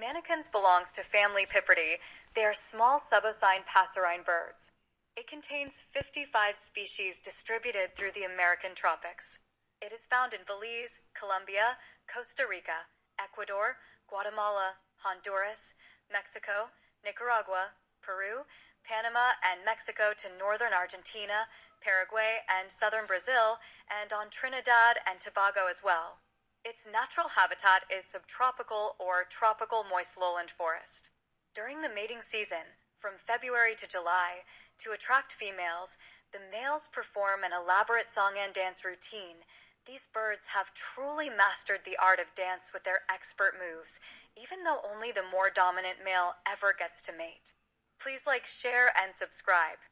Manakins belongs to family Pipridae. They are small subassigned passerine birds. It contains 55 species distributed through the American tropics. It is found in Belize, Colombia, Costa Rica, Ecuador, Guatemala, Honduras, Mexico, Nicaragua, Peru, Panama, and Mexico to northern Argentina, Paraguay, and southern Brazil, and on Trinidad and Tobago as well. Its natural habitat is subtropical or tropical moist lowland forest. During the mating season, from February to July, to attract females, the males perform an elaborate song and dance routine. These birds have truly mastered the art of dance with their expert moves, even though only the more dominant male ever gets to mate. Please like, share, and subscribe.